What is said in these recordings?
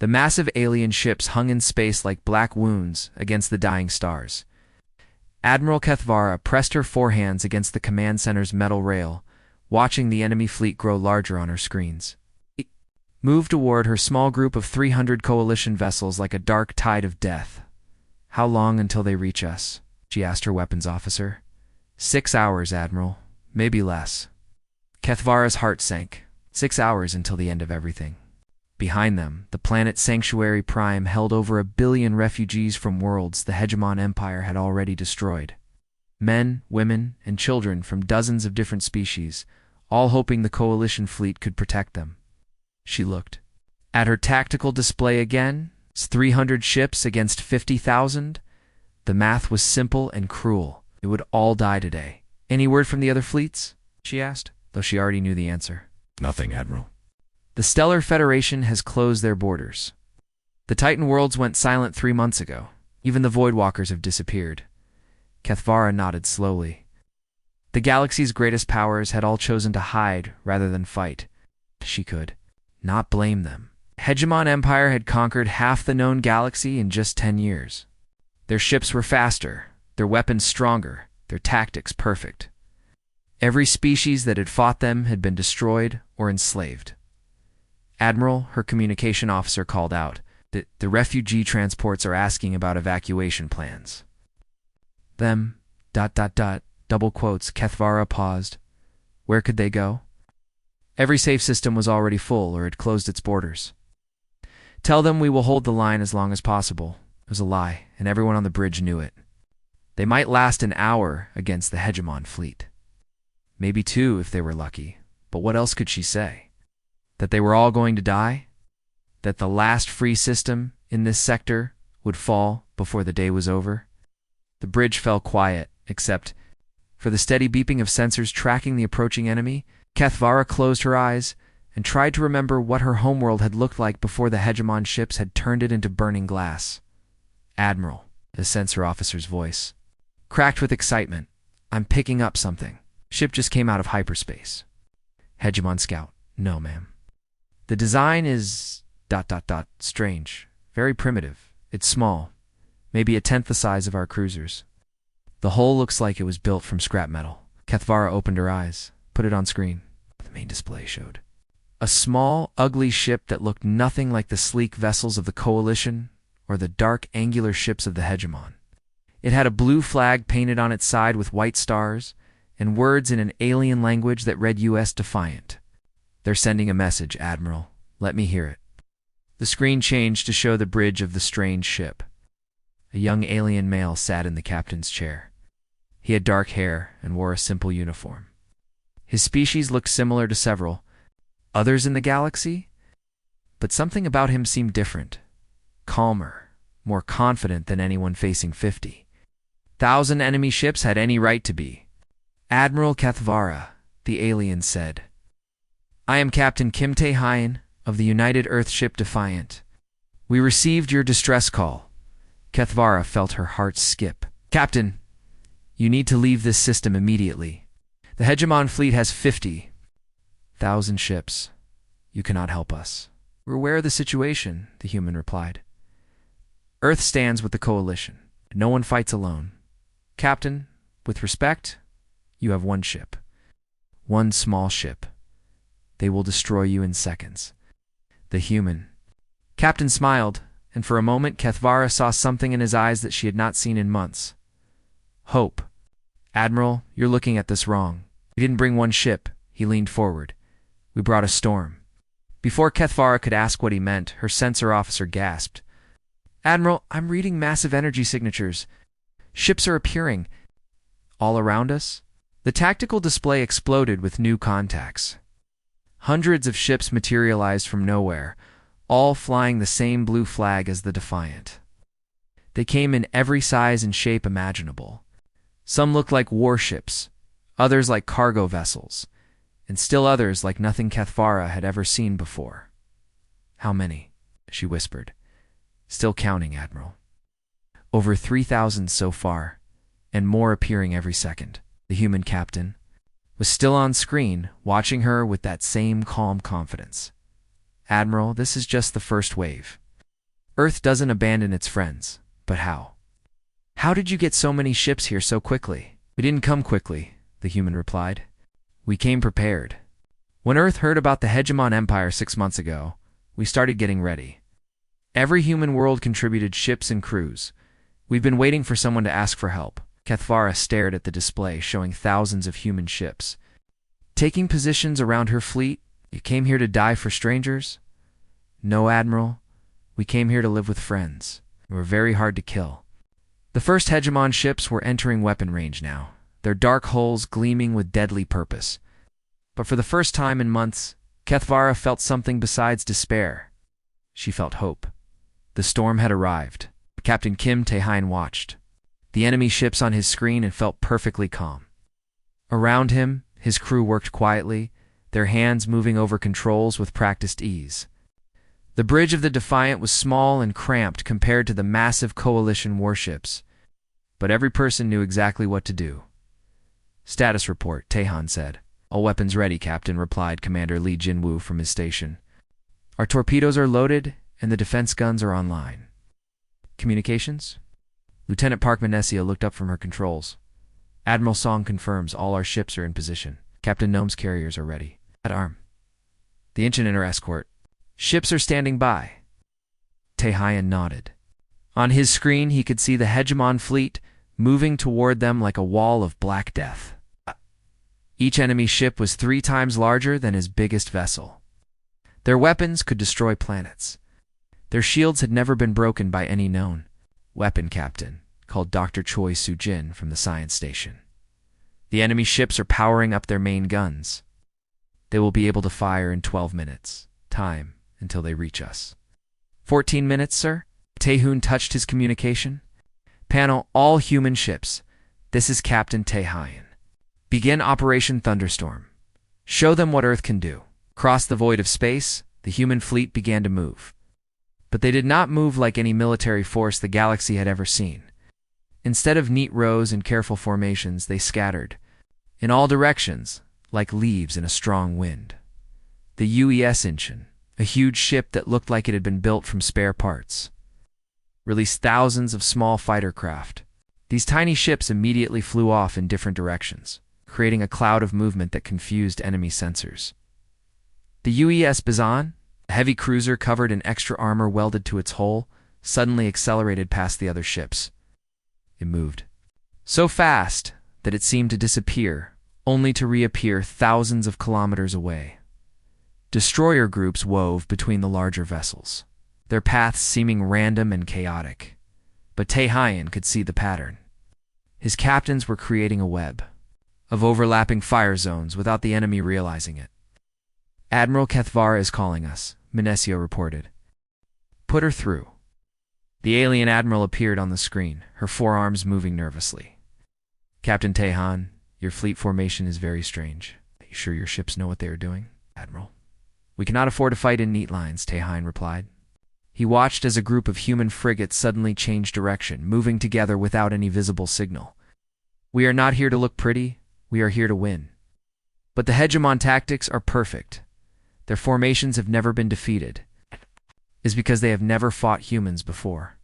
The massive alien ships hung in space like black wounds against the dying stars. Admiral Kethvara pressed her forehands against the command center's metal rail, watching the enemy fleet grow larger on her screens. It moved toward her small group of 300 coalition vessels like a dark tide of death. "How long until they reach us?" she asked her weapons officer. 6 hours, Admiral. Maybe less." Kethvara's heart sank. 6 hours until the end of everything. Behind them, the planet Sanctuary Prime held over 1 billion refugees from worlds the Hegemon Empire had already destroyed. Men, women, and children from dozens of different species, all hoping the Coalition fleet could protect them. She looked at her tactical display again. 300 ships against 50,000? The math was simple and cruel. It would all die today. "Any word from the other fleets?" she asked, though she already knew the answer. "Nothing, Admiral." "The Stellar Federation has closed their borders. The Titan worlds went silent 3 months ago. Even the Voidwalkers have disappeared." Kethvara nodded slowly. The galaxy's greatest powers had all chosen to hide rather than fight. She could not blame them. Hegemon Empire had conquered half the known galaxy in just 10 years. Their ships were faster, their weapons stronger, their tactics perfect. Every species that had fought them had been destroyed or enslaved. "Admiral," her communication officer called out, the refugee transports are asking about evacuation plans." "Them, ... double quotes." Kethvara paused. "Where could they go?" Every safe system was already full or had closed its borders. "Tell them we will hold the line as long as possible." It was a lie, and everyone on the bridge knew it. They might last an hour against the Hegemon fleet. Maybe 2 if they were lucky, but what else could she say? That they were all going to die? That the last free system in this sector would fall before the day was over? The bridge fell quiet, except for the steady beeping of sensors tracking the approaching enemy. Kethvara closed her eyes and tried to remember what her homeworld had looked like before the Hegemon ships had turned it into burning glass. "Admiral," the sensor officer's voice cracked with excitement. "I'm picking up something. Ship just came out of hyperspace." Hegemon Scout. "No, ma'am. The design is ... strange. Very primitive. It's small. Maybe 1/10 the size of our cruisers. The hull looks like it was built from scrap metal." Kethvara opened her eyes, put it on screen. The main display showed a small, ugly ship that looked nothing like the sleek vessels of the Coalition or the dark, angular ships of the Hegemon. It had a blue flag painted on its side with white stars and words in an alien language that read US Defiant. "They're sending a message, Admiral. Let me hear it." The screen changed to show the bridge of the strange ship. A young alien male sat in the captain's chair. He had dark hair and wore a simple uniform. His species looked similar to several others in the galaxy, but something about him seemed different. Calmer, more confident than anyone facing 50,000 enemy ships had any right to be. "Admiral Kethvara," the alien said. "I am Captain Kimte Hyen of the United Earth ship Defiant. We received your distress call." Kethvara felt her heart skip. "Captain, you need to leave this system immediately. The Hegemon fleet has 50,000 ships. You cannot help us." "We're aware of the situation," the human replied. "Earth stands with the Coalition. No one fights alone. Captain, with respect, you have 1 ship. 1 small ship. They will destroy you in seconds." The human captain smiled, and for a moment Kethvara saw something in his eyes that she had not seen in months. Hope. "Admiral, you're looking at this wrong. We didn't bring 1 ship." He leaned forward. "We brought a storm." Before Kethvara could ask what he meant, her sensor officer gasped. "Admiral, I'm reading massive energy signatures. Ships are appearing all around us." The tactical display exploded with new contacts. Hundreds of ships materialized from nowhere, all flying the same blue flag as the Defiant. They came in every size and shape imaginable. Some looked like warships, others like cargo vessels, and still others like nothing Kethvara had ever seen before. "How many?" she whispered. "Still counting, Admiral." "Over 3,000 so far, and more appearing every second." The human captain was still on screen, watching her with that same calm confidence. "Admiral, this is just the first wave. Earth doesn't abandon its friends. But how? How did you get so many ships here so quickly? We didn't come quickly, the human replied. We came prepared. When Earth heard about the Hegemon Empire 6 months ago, we started getting ready. Every human world contributed ships and crews. We've been waiting for someone to ask for help. Kethvara stared at the display showing thousands of human ships. Taking positions around her fleet, you came here to die for strangers? No, Admiral. We came here to live with friends. We're very hard to kill. The first Hegemon ships were entering weapon range now, their dark hulls gleaming with deadly purpose. But for the first time in months, Kethvara felt something besides despair. She felt hope. The storm had arrived. Captain Kim Tae-hein watched the enemy ships on his screen and felt perfectly calm. Around him, his crew worked quietly, their hands moving over controls with practiced ease. The bridge of the Defiant was small and cramped compared to the massive coalition warships, but every person knew exactly what to do. Status report, Tae-han said. All weapons ready, Captain, replied Commander Lee Jin-woo from his station. Our torpedoes are loaded and the defense guns are online. Communications? Lieutenant Park Manesia looked up from her controls. Admiral Song confirms all our ships are in position. Captain Nome's carriers are ready. At arm. The ancient inner escort. Ships are standing by. Tae-hein nodded. On his screen, he could see the Hegemon fleet moving toward them like a wall of black death. Each enemy ship was 3 times larger than his biggest vessel. Their weapons could destroy planets. Their shields had never been broken by any known weapon captain, called Dr. Choi Soo-jin from the science station. The enemy ships are powering up their main guns. They will be able to fire in 12 minutes, time until they reach us. 14 minutes, sir? Tae-hoon touched his communication. Panel, all human ships. This is Captain Tae-hein. Begin Operation Thunderstorm. Show them what Earth can do. Across the void of space, the human fleet began to move. But they did not move like any military force the galaxy had ever seen. Instead of neat rows and careful formations, they scattered in all directions, like leaves in a strong wind. The UES Incheon, a huge ship that looked like it had been built from spare parts, released thousands of small fighter craft. These tiny ships immediately flew off in different directions, creating a cloud of movement that confused enemy sensors. The UES Bizan, a heavy cruiser covered in extra armor welded to its hull, suddenly accelerated past the other ships. It moved so fast that it seemed to disappear, only to reappear thousands of kilometers away. Destroyer groups wove between the larger vessels, their paths seeming random and chaotic. But Tae-hein could see the pattern. His captains were creating a web of overlapping fire zones without the enemy realizing it. Admiral Kethvara is calling us, Manesio reported. Put her through. The alien admiral appeared on the screen, her forearms moving nervously. Captain Tae-han, your fleet formation is very strange. Are you sure your ships know what they are doing, Admiral? We cannot afford to fight in neat lines, Tae-hein replied. He watched as a group of human frigates suddenly changed direction, moving together without any visible signal. We are not here to look pretty, we are here to win. But the Hegemon tactics are perfect. Their formations have never been defeated. Is because they have never fought humans before.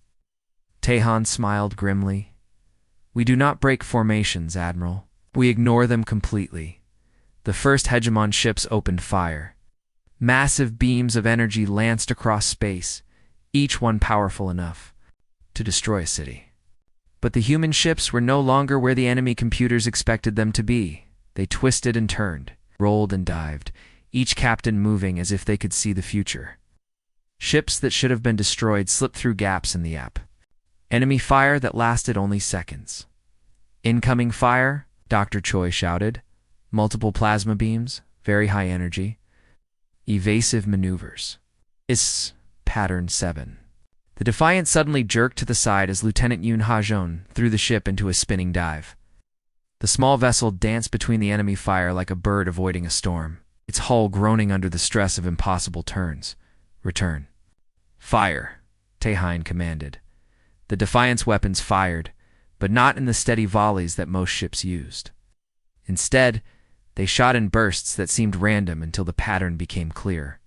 Tae-han smiled grimly. We do not break formations, Admiral. We ignore them completely. The first Hegemon ships opened fire. Massive beams of energy lanced across space, each one powerful enough to destroy a city. But the human ships were no longer where the enemy computers expected them to be. They twisted and turned, rolled and dived, each captain moving as if they could see the future. Ships that should have been destroyed slipped through gaps in the app. Enemy fire that lasted only seconds. Incoming fire, Dr. Choi shouted. Multiple plasma beams, very high energy. Evasive maneuvers. Pattern 7. The Defiant suddenly jerked to the side as Lieutenant Yoon Ha-jeon threw the ship into a spinning dive. The small vessel danced between the enemy fire like a bird avoiding a storm, its hull groaning under the stress of impossible turns. Return. Fire, Tae-hein commanded. The Defiant's weapons fired, but not in the steady volleys that most ships used. Instead, they shot in bursts that seemed random until the pattern became clear.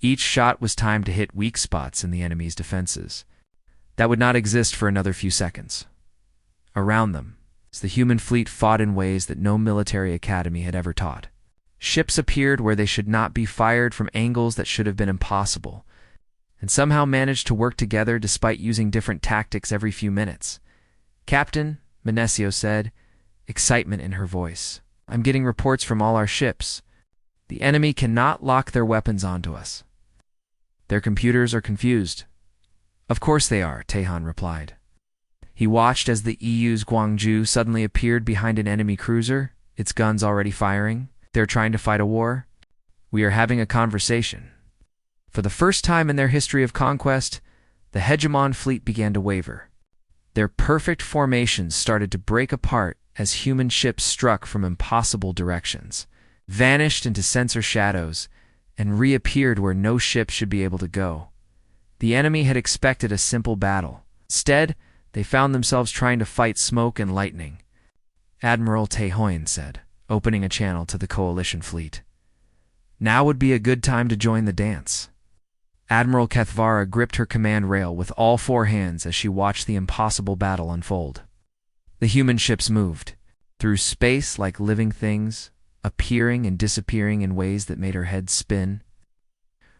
Each shot was timed to hit weak spots in the enemy's defenses that would not exist for another few seconds. Around them, the human fleet fought in ways that no military academy had ever taught. Ships appeared where they should not be, fired from angles that should have been impossible, and somehow managed to work together despite using different tactics every few minutes. "Captain," Menesio said, excitement in her voice, "I'm getting reports from all our ships. The enemy cannot lock their weapons onto us. Their computers are confused." "Of course they are," Tehan replied. He watched as the EU's Guangzhou suddenly appeared behind an enemy cruiser, its guns already firing. "They're trying to fight a war? We are having a conversation." For the first time in their history of conquest, the hegemon fleet began to waver. Their perfect formations started to break apart as human ships struck from impossible directions, vanished into sensor shadows, and reappeared where no ship should be able to go. The enemy had expected a simple battle. Instead, they found themselves trying to fight smoke and lightning. Admiral Tehoin said, opening a channel to the coalition fleet. Now would be a good time to join the dance. Admiral Kethvara gripped her command rail with all four hands as she watched the impossible battle unfold. The human ships moved through space like living things, appearing and disappearing in ways that made her head spin.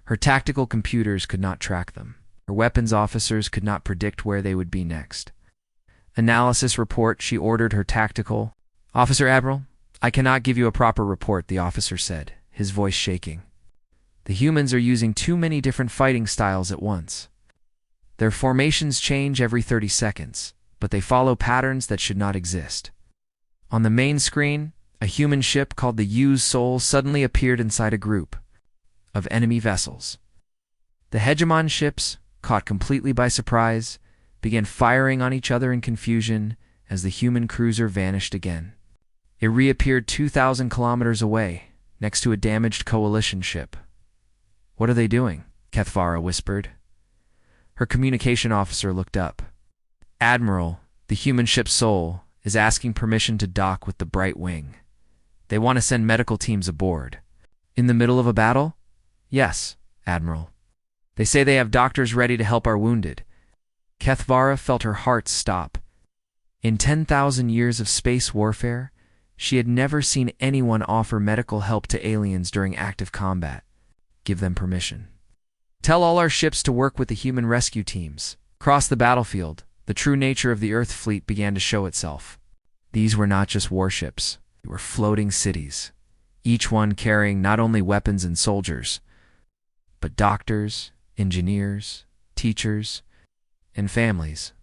Her tactical computers could not track them. Her weapons officers could not predict where they would be next. "Analysis report," she ordered her tactical. "Officer Admiral, I cannot give you a proper report," the officer said, his voice shaking. "The humans are using too many different fighting styles at once. Their formations change every 30 seconds, but they follow patterns that should not exist." On the main screen, a human ship called the U's Soul suddenly appeared inside a group of enemy vessels. The hegemon ships, caught completely by surprise, began firing on each other in confusion as the human cruiser vanished again. It reappeared 2,000 kilometers away, next to a damaged coalition ship. "What are they doing?" Kethvara whispered. Her communication officer looked up. "Admiral, the human ship Soul is asking permission to dock with the Bright Wing. They want to send medical teams aboard." "In the middle of a battle?" "Yes, Admiral. They say they have doctors ready to help our wounded." Kethvara felt her heart stop. In 10,000 years of space warfare, she had never seen anyone offer medical help to aliens during active combat. "Give them permission. Tell all our ships to work with the human rescue teams." Across the battlefield, the true nature of the Earth fleet began to show itself. These were not just warships. They were floating cities, each one carrying not only weapons and soldiers, but doctors, engineers, teachers, and families.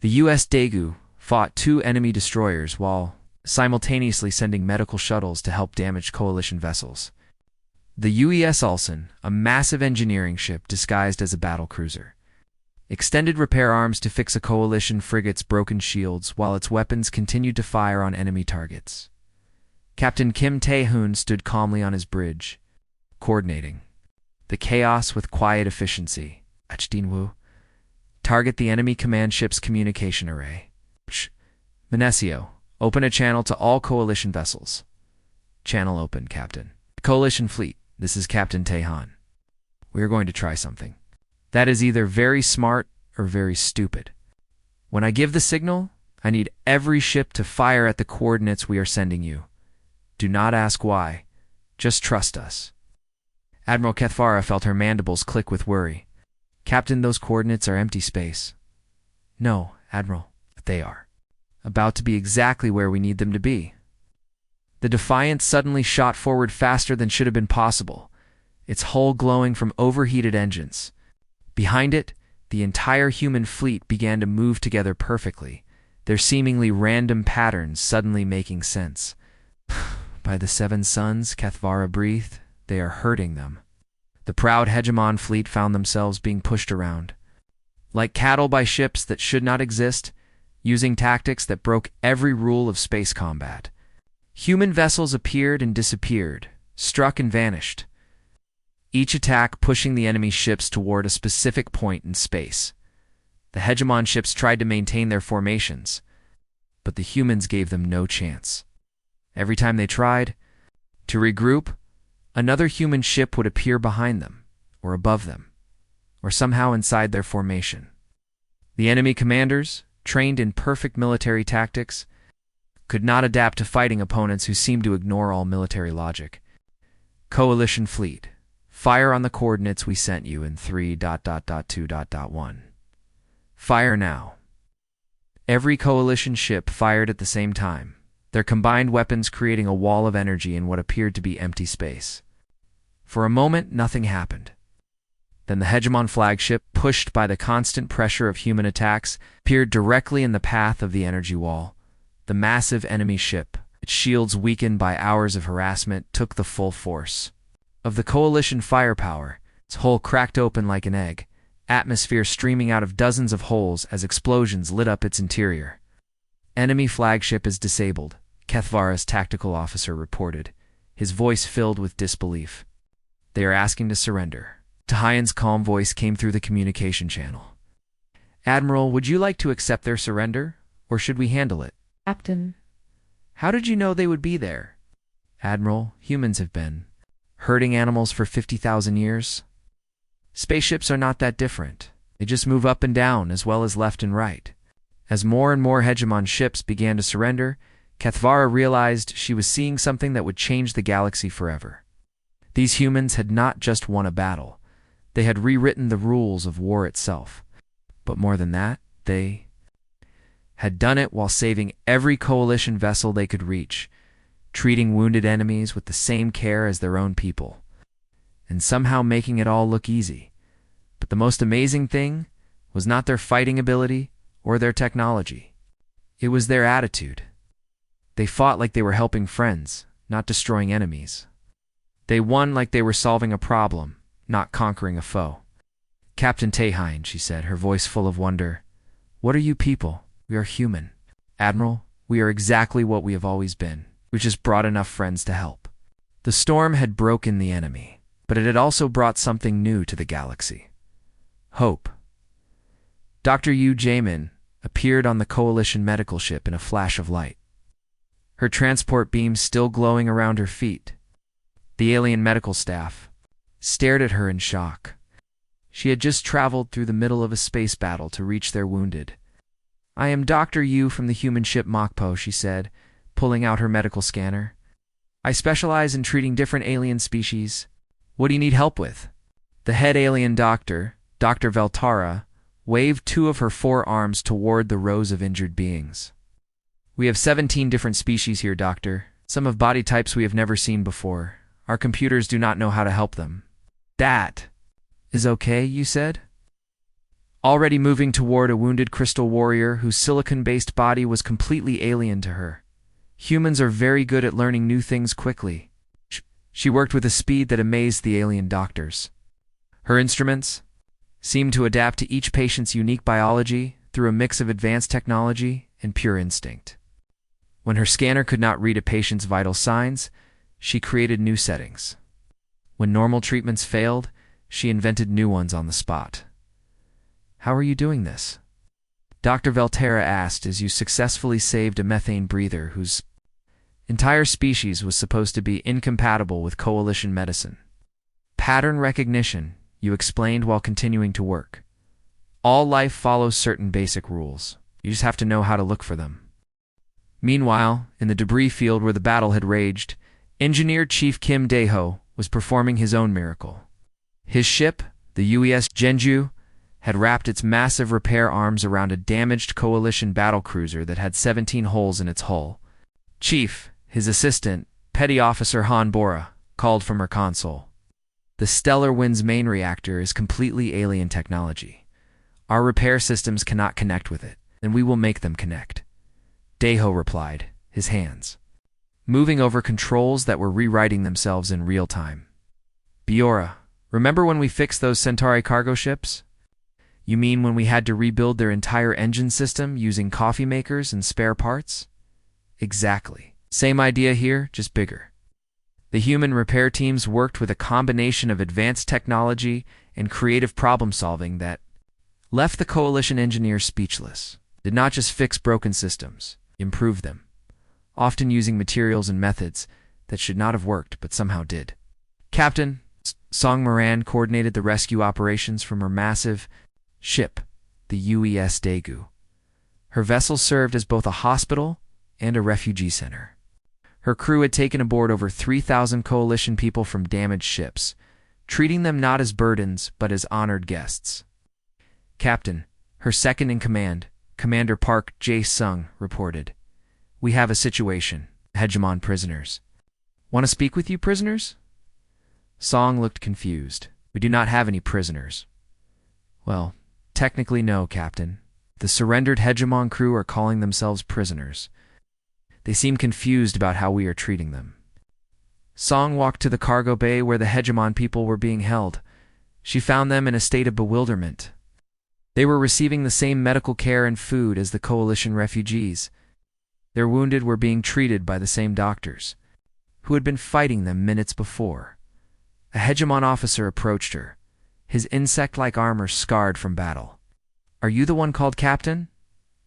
The U.S. Daegu fought 2 enemy destroyers while simultaneously sending medical shuttles to help damaged coalition vessels. The UES Ulsan, a massive engineering ship disguised as a battle cruiser, extended repair arms to fix a coalition frigate's broken shields while its weapons continued to fire on enemy targets. Captain Kim Tae-hoon stood calmly on his bridge, coordinating the chaos with quiet efficiency. "Achdinwu, target the enemy command ship's communication array. Menesio, open a channel to all coalition vessels." "Channel open, Captain." "Coalition fleet, this is Captain Tehan. We are going to try something that is either very smart or very stupid. When I give the signal, I need every ship to fire at the coordinates we are sending you. Do not ask why. Just trust us." Admiral Kethvara felt her mandibles click with worry. "Captain, those coordinates are empty space." "No, Admiral, but they are. About to be exactly where we need them to be." The Defiant suddenly shot forward faster than should have been possible, its hull glowing from overheated engines. Behind it, the entire human fleet began to move together perfectly, their seemingly random patterns suddenly making sense. "By the 7 suns," Kethvara breathed, "they are hurting them." The proud hegemon fleet found themselves being pushed around, like cattle by ships that should not exist, using tactics that broke every rule of space combat. Human vessels appeared and disappeared, struck and vanished, each attack pushing the enemy ships toward a specific point in space. The hegemon ships tried to maintain their formations, but the humans gave them no chance. Every time they tried to regroup, another human ship would appear behind them, or above them, or somehow inside their formation. The enemy commanders, trained in perfect military tactics, could not adapt to fighting opponents who seemed to ignore all military logic. Coalition fleet, fire on the coordinates we sent you in 3.2.1. Fire now. Every coalition ship fired at the same time, their combined weapons creating a wall of energy in what appeared to be empty space. For a moment, nothing happened. Then the Hegemon flagship, pushed by the constant pressure of human attacks, appeared directly in the path of the energy wall. The massive enemy ship, its shields weakened by hours of harassment, took the full force of the coalition firepower. Its hull cracked open like an egg, atmosphere streaming out of dozens of holes as explosions lit up its interior. Enemy flagship is disabled, Kethvara's tactical officer reported, his voice filled with disbelief. They are asking to surrender. Tahian's calm voice came through the communication channel. Admiral, would you like to accept their surrender, or should we handle it? Captain. How did you know they would be there? Admiral, humans have been herding animals for 50,000 years. Spaceships are not that different. They just move up and down as well as left and right. As more and more Hegemon ships began to surrender, Kethvara realized she was seeing something that would change the galaxy forever. These humans had not just won a battle. They had rewritten the rules of war itself. But more than that, they had done it while saving every coalition vessel they could reach, treating wounded enemies with the same care as their own people, and somehow making it all look easy. But the most amazing thing was not their fighting ability or their technology. It was their attitude. They fought like they were helping friends, not destroying enemies. They won like they were solving a problem, not conquering a foe. Captain Tahian, she said, her voice full of wonder. What are you people? We are human. Admiral, we are exactly what we have always been. We just brought enough friends to help. The storm had broken the enemy, but it had also brought something new to the galaxy. Hope. Dr. Yu Jaemin appeared on the Coalition medical ship in a flash of light, her transport beams still glowing around her feet. The alien medical staff stared at her in shock. She had just traveled through the middle of a space battle to reach their wounded. I am Dr. Yu from the human ship Mokpo, she said, pulling out her medical scanner. I specialize in treating different alien species. What do you need help with? The head alien doctor, Dr. Veltara, waved two of her forearms toward the rows of injured beings. We have 17 different species here, Doctor. Some of body types we have never seen before. Our computers do not know how to help them. That is okay, you said? Already moving toward a wounded crystal warrior whose silicon-based body was completely alien to her. Humans are very good at learning new things quickly. She worked with a speed that amazed the alien doctors. Her instruments seemed to adapt to each patient's unique biology through a mix of advanced technology and pure instinct. When her scanner could not read a patient's vital signs, she created new settings. When normal treatments failed, she invented new ones on the spot. How are you doing this? Dr. Veltara asked as you successfully saved a methane breather whose entire species was supposed to be incompatible with coalition medicine. Pattern recognition, you explained while continuing to work. All life follows certain basic rules. You just have to know how to look for them. Meanwhile, in the debris field where the battle had raged, Engineer Chief Kim Daeho was performing his own miracle. His ship, the UES Genju, had wrapped its massive repair arms around a damaged coalition battlecruiser that had 17 holes in its hull. Chief, his assistant, Petty Officer Han Bora, called from her console. The Stellar Wind's main reactor is completely alien technology. Our repair systems cannot connect with it, and we will make them connect. Daeho replied, his hands moving over controls that were rewriting themselves in real time. Biora, remember when we fixed those Centauri cargo ships? You mean when we had to rebuild their entire engine system using coffee makers and spare parts? Exactly. Same idea here, just bigger. The human repair teams worked with a combination of advanced technology and creative problem-solving that left the coalition engineers speechless. Did not just fix broken systems, improve them, often using materials and methods that should not have worked but somehow did. Captain, Song Moran coordinated the rescue operations from her massive ship, the UES Daegu. Her vessel served as both a hospital and a refugee center. Her crew had taken aboard over 3,000 coalition people from damaged ships, treating them not as burdens but as honored guests. Captain, her second-in-command, Commander Park Jae-sung, reported, "We have a situation. Hegemon prisoners. Want to speak with you, prisoners?" Song looked confused. "We do not have any prisoners." "Well, technically no, Captain. The surrendered Hegemon crew are calling themselves prisoners. They seem confused about how we are treating them." Song walked to the cargo bay where the Hegemon people were being held. She found them in a state of bewilderment. They were receiving the same medical care and food as the coalition refugees. Their wounded were being treated by the same doctors, who had been fighting them minutes before. A Hegemon officer approached her, his insect-like armor scarred from battle. "Are you the one called Captain?"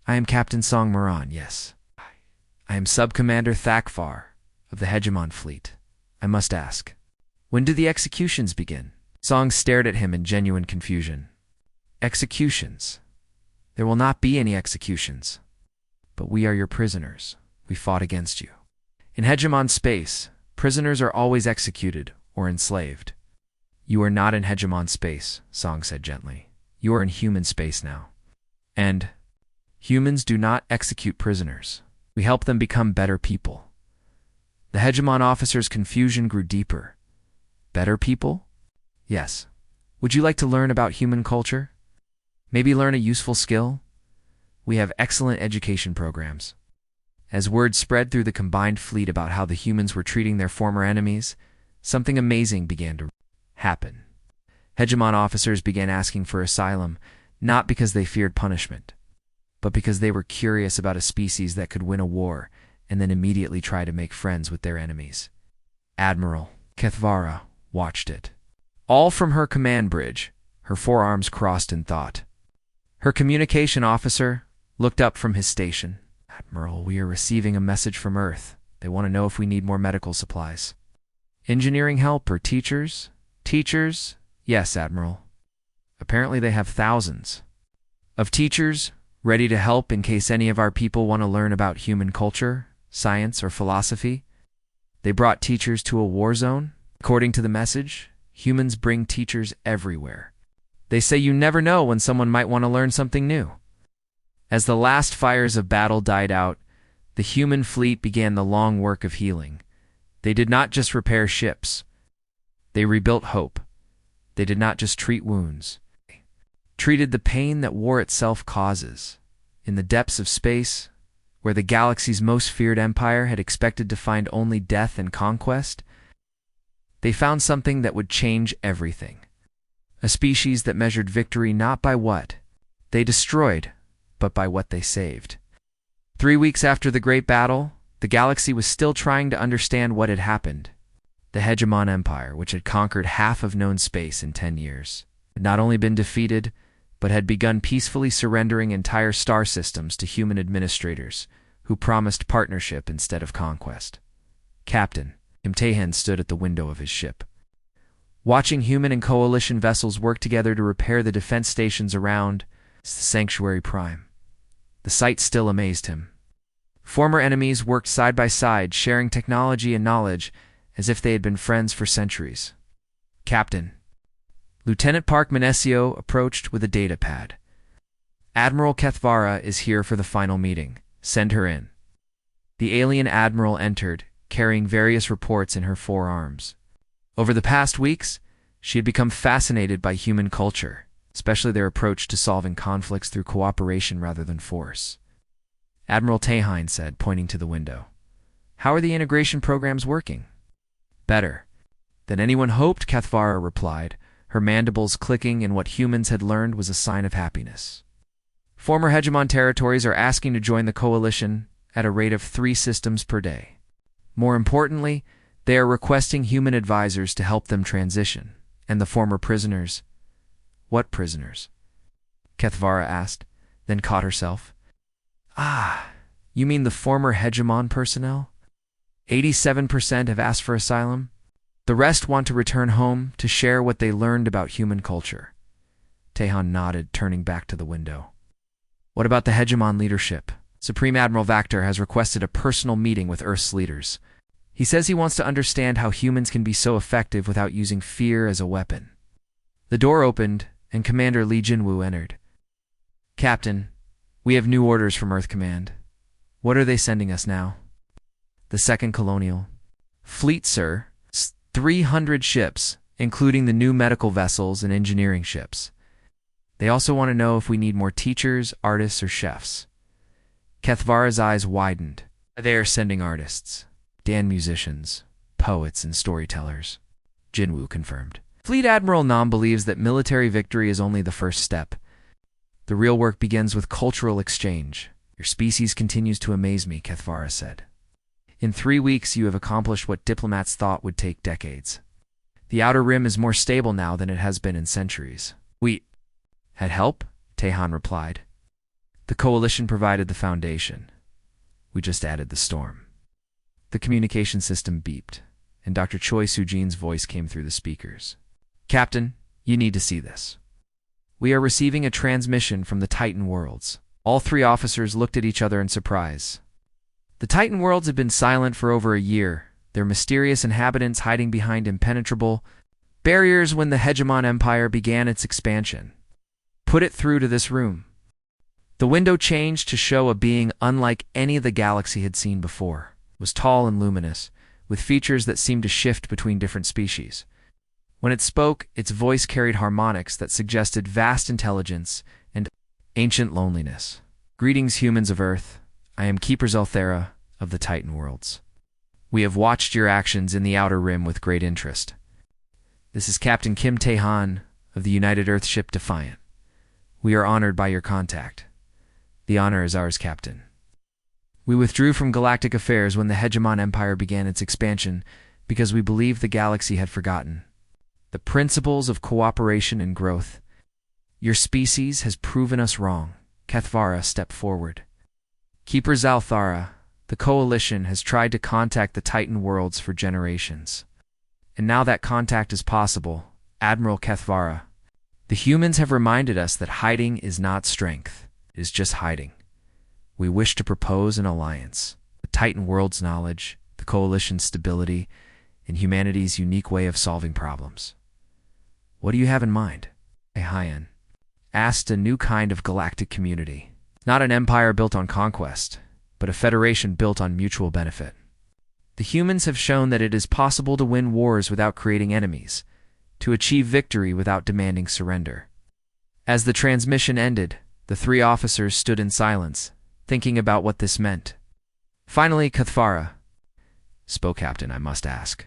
"I am Captain Song Moran, yes. I am Sub-Commander Thakfar of the Hegemon fleet. I must ask, when do the executions begin?" Song stared at him in genuine confusion. "Executions? There will not be any executions. But we are your prisoners. We fought against you. In Hegemon space, prisoners are always executed or enslaved." "You are not in Hegemon space," Song said gently. "You are in human space now. And humans do not execute prisoners. We help them become better people." The Hegemon officer's confusion grew deeper. "Better people?" "Yes. Would you like to learn about human culture? Maybe learn a useful skill? We have excellent education programs." As word spread through the combined fleet about how the humans were treating their former enemies, something amazing began to happen. Hegemon officers began asking for asylum, not because they feared punishment, but because they were curious about a species that could win a war and then immediately try to make friends with their enemies. Admiral Kethvara watched it. All from her command bridge, her forearms crossed in thought. Her communication officer looked up from his station. "Admiral, we are receiving a message from Earth. They want to know if we need more medical supplies." "Engineering help or teachers?" "Teachers? Yes, Admiral. Apparently they have thousands of teachers ready to help in case any of our people want to learn about human culture, science, or philosophy. They brought teachers to a war zone. According to the message, humans bring teachers everywhere. They say you never know when someone might want to learn something new." As the last fires of battle died out, the human fleet began the long work of healing. They did not just repair ships. They rebuilt hope. They did not just treat wounds. They treated the pain that war itself causes. In the depths of space, where the galaxy's most feared empire had expected to find only death and conquest, they found something that would change everything. A species that measured victory not by what they destroyed, but by what they saved. 3 weeks after the Great Battle, the galaxy was still trying to understand what had happened. The Hegemon Empire, which had conquered half of known space in 10 years, had not only been defeated, but had begun peacefully surrendering entire star systems to human administrators who promised partnership instead of conquest. Captain Imtehen stood at the window of his ship. Watching human and coalition vessels work together to repair the defense stations around the Sanctuary Prime, the sight still amazed him. Former enemies worked side by side, sharing technology and knowledge as if they had been friends for centuries. "Captain." Lieutenant Park Manesio approached with a data pad. "Admiral Kethvara is here for the final meeting. Send her in." The alien admiral entered, carrying various reports in her forearms. Over the past weeks, she had become fascinated by human culture, especially their approach to solving conflicts through cooperation rather than force. Admiral Tehine said, pointing to the window, "How are the integration programs working?" "Better than anyone hoped," Kethvara replied, her mandibles clicking, and what humans had learned was a sign of happiness. "Former Hegemon territories are asking to join the coalition at a rate of 3 systems per day. More importantly, they are requesting human advisors to help them transition. And the former prisoners—" "What prisoners?" Kethvara asked, then caught herself. "Ah, you mean the former Hegemon personnel? 87% have asked for asylum?" The rest want to return home to share what they learned about human culture. Tehan nodded, turning back to the window. What about the hegemon leadership? Supreme Admiral Vactor has requested a personal meeting with Earth's leaders. He says he wants to understand how humans can be so effective without using fear as a weapon. The door opened, and Commander Li Jinwu entered. Captain, we have new orders from Earth Command. What are they sending us now? The Second Colonial Fleet, sir. 300 ships, including the new medical vessels and engineering ships. They also want to know if we need more teachers, artists, or chefs. Kethvara's eyes widened. They are sending artists, Dan musicians, poets, and storytellers. Jinwu confirmed. Fleet Admiral Nam believes that military victory is only the first step. The real work begins with cultural exchange. Your species continues to amaze me, Kethvara said. In 3 weeks, you have accomplished what diplomats thought would take decades. The Outer Rim is more stable now than it has been in centuries. We had help? Tehan replied. The Coalition provided the foundation. We just added the storm. The communication system beeped, and Dr. Choi Sujin's voice came through the speakers. Captain, you need to see this. We are receiving a transmission from the Titan worlds. All 3 officers looked at each other in surprise. The Titan worlds had been silent for over a year, their mysterious inhabitants hiding behind impenetrable barriers when the Hegemon Empire began its expansion. Put it through to this room. The window changed to show a being unlike any the galaxy had seen before. It was tall and luminous, with features that seemed to shift between different species. When it spoke, its voice carried harmonics that suggested vast intelligence and ancient loneliness. Greetings, humans of Earth. I am Keeper Zelthera of the Titan worlds. We have watched your actions in the Outer Rim with great interest. This is Captain Kim Tae-han of the United Earth ship Defiant. We are honored by your contact. The honor is ours, Captain. We withdrew from galactic affairs when the Hegemon Empire began its expansion because we believed the galaxy had forgotten the principles of cooperation and growth. Your species has proven us wrong. Kethvara stepped forward. Keeper Zalthara, the Coalition has tried to contact the Titan worlds for generations. And now that contact is possible, Admiral Kethvara. The humans have reminded us that hiding is not strength, it is just hiding. We wish to propose an alliance. The Titan world's knowledge, the Coalition's stability, and humanity's unique way of solving problems. What do you have in mind? Ahayan asked a new kind of galactic community. Not an empire built on conquest, but a federation built on mutual benefit. The humans have shown that it is possible to win wars without creating enemies, to achieve victory without demanding surrender. As the transmission ended, the 3 officers stood in silence, thinking about what this meant. Finally, Kethvara spoke. Captain, I must ask.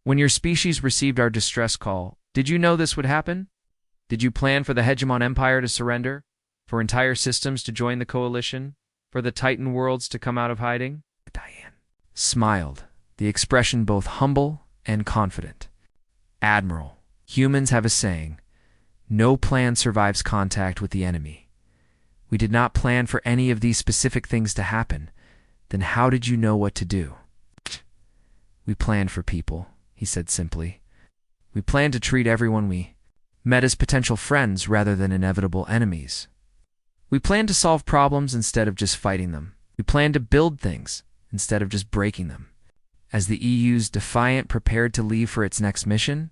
When your species received our distress call, did you know this would happen? Did you plan for the Hegemon Empire to surrender? For entire systems to join the Coalition? For the Titan worlds to come out of hiding? Diane smiled, the expression both humble and confident. Admiral, humans have a saying, no plan survives contact with the enemy. We did not plan for any of these specific things to happen. Then how did you know what to do? We planned for people, he said simply. We planned to treat everyone we met as potential friends rather than inevitable enemies. We planned to solve problems instead of just fighting them. We planned to build things instead of just breaking them. As the EU's Defiant prepared to leave for its next mission,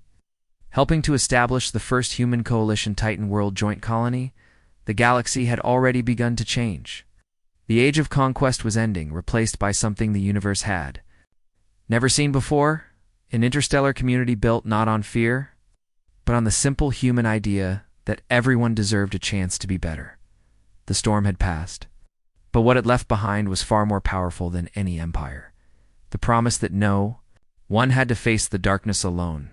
helping to establish the first human coalition Titan world joint colony, the galaxy had already begun to change. The age of conquest was ending, replaced by something the universe had never seen before, an interstellar community built not on fear, but on the simple human idea that everyone deserved a chance to be better. The storm had passed, but what it left behind was far more powerful than any empire. The promise that no one had to face the darkness alone.